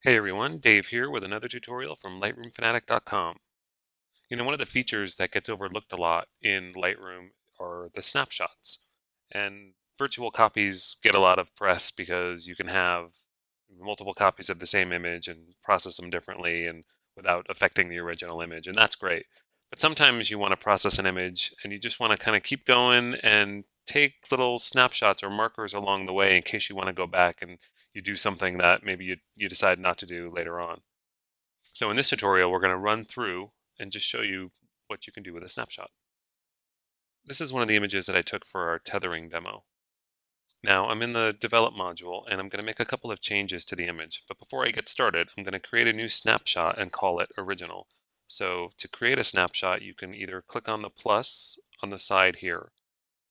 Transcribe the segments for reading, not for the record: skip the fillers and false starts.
Hey everyone, Dave here with another tutorial from LightroomFanatic.com. One of the features that gets overlooked a lot in Lightroom are the snapshots. And virtual copies get a lot of press because you can have multiple copies of the same image and process them differently and without affecting the original image, and that's great. But sometimes you want to process an image and you just want to kind of keep going and take little snapshots or markers along the way in case you want to go back and you do something that maybe you decide not to do later on. So in this tutorial, we're going to run through and just show you what you can do with a snapshot. This is one of the images that I took for our tethering demo. Now I'm in the develop module and I'm going to make a couple of changes to the image. But before I get started, I'm going to create a new snapshot and call it original. So to create a snapshot, you can either click on the plus on the side here,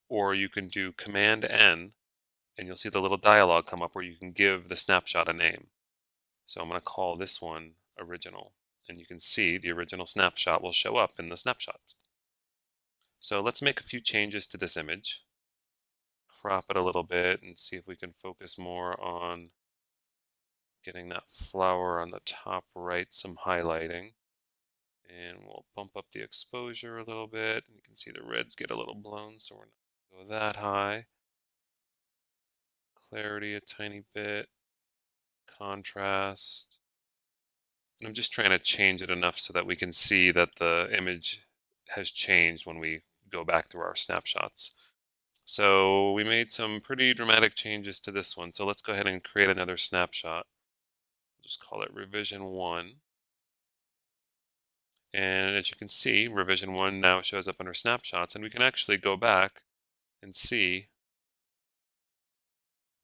or you can do Command N and you'll see the little dialog come up where you can give the snapshot a name. So I'm going to call this one original. And you can see the original snapshot will show up in the snapshots. So let's make a few changes to this image. Crop it a little bit and see if we can focus more on getting that flower on the top right, some highlighting. And we'll bump up the exposure a little bit. You can see the reds get a little blown, so we're not going to go that high. Clarity a tiny bit. Contrast. And I'm just trying to change it enough so that we can see that the image has changed when we go back through our snapshots. So we made some pretty dramatic changes to this one. So let's go ahead and create another snapshot. We'll just call it revision 1. And as you can see, revision 1 now shows up under snapshots, and we can actually go back and see,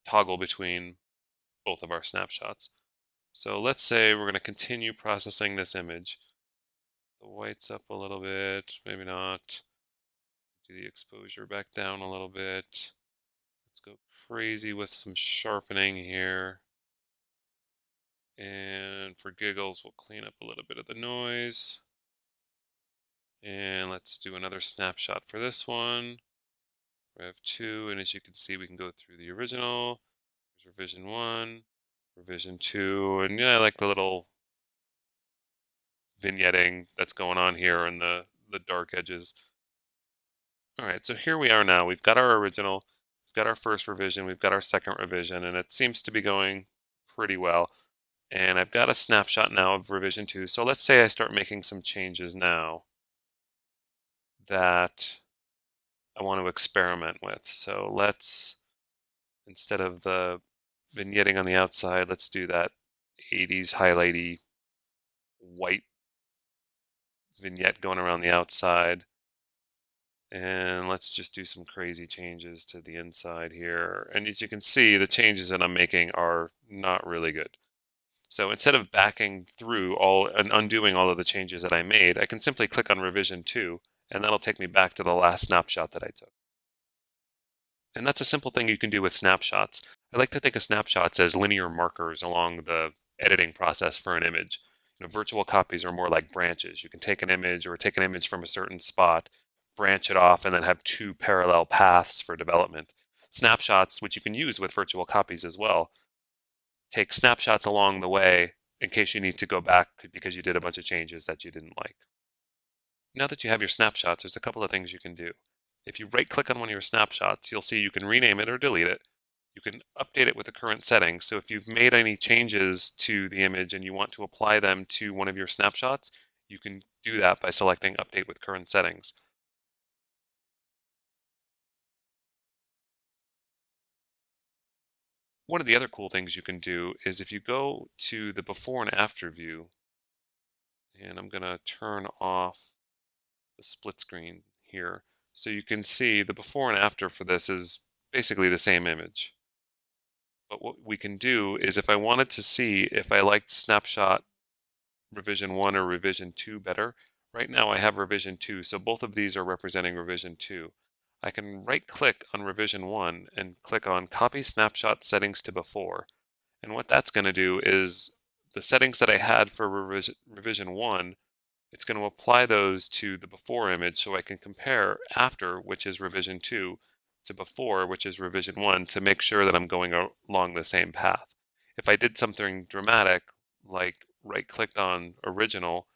toggle between both of our snapshots. So let's say we're going to continue processing this image. The white's up a little bit, maybe not. Do the exposure back down a little bit. Let's go crazy with some sharpening here. And for giggles, we'll clean up a little bit of the noise. And let's do another snapshot for this one. Rev 2, and as you can see, we can go through the original. There's revision 1, revision 2, and I like the little vignetting that's going on here and the dark edges. All right, so here we are now. We've got our original, we've got our first revision, we've got our second revision, and it seems to be going pretty well. And I've got a snapshot now of revision 2. So let's say I start making some changes now that I want to experiment with. So let's, instead of the vignetting on the outside, let's do that 80s highlighty white vignette going around the outside. And let's just do some crazy changes to the inside here. And as you can see, the changes that I'm making are not really good. So instead of backing through all and undoing all of the changes that I made, I can simply click on revision 2, and that'll take me back to the last snapshot that I took. And that's a simple thing you can do with snapshots. I like to think of snapshots as linear markers along the editing process for an image. Virtual copies are more like branches. You can take an image or take an image from a certain spot, branch it off, and then have two parallel paths for development. Snapshots, which you can use with virtual copies as well, take snapshots along the way in case you need to go back because you did a bunch of changes that you didn't like. Now that you have your snapshots, there's a couple of things you can do. If you right-click on one of your snapshots, you'll see you can rename it or delete it. You can update it with the current settings. So if you've made any changes to the image and you want to apply them to one of your snapshots, you can do that by selecting Update with Current Settings. One of the other cool things you can do is if you go to the before and after view, and I'm going to turn off the split screen here, so you can see the before and after for this is basically the same image. But what we can do is if I wanted to see if I liked snapshot revision 1 or revision 2 better, right now I have revision 2, so both of these are representing revision 2. I can right click on revision 1 and click on copy snapshot settings to before. And what that's going to do is the settings that I had for revision 1, it's going to apply those to the before image so I can compare after, which is revision 2, to before, which is revision 1, to make sure that I'm going along the same path. If I did something dramatic, like right-clicked on original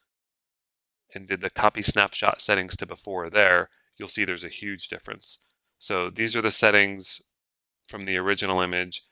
and did the copy snapshot settings to before there, you'll see there's a huge difference. So these are the settings from the original image.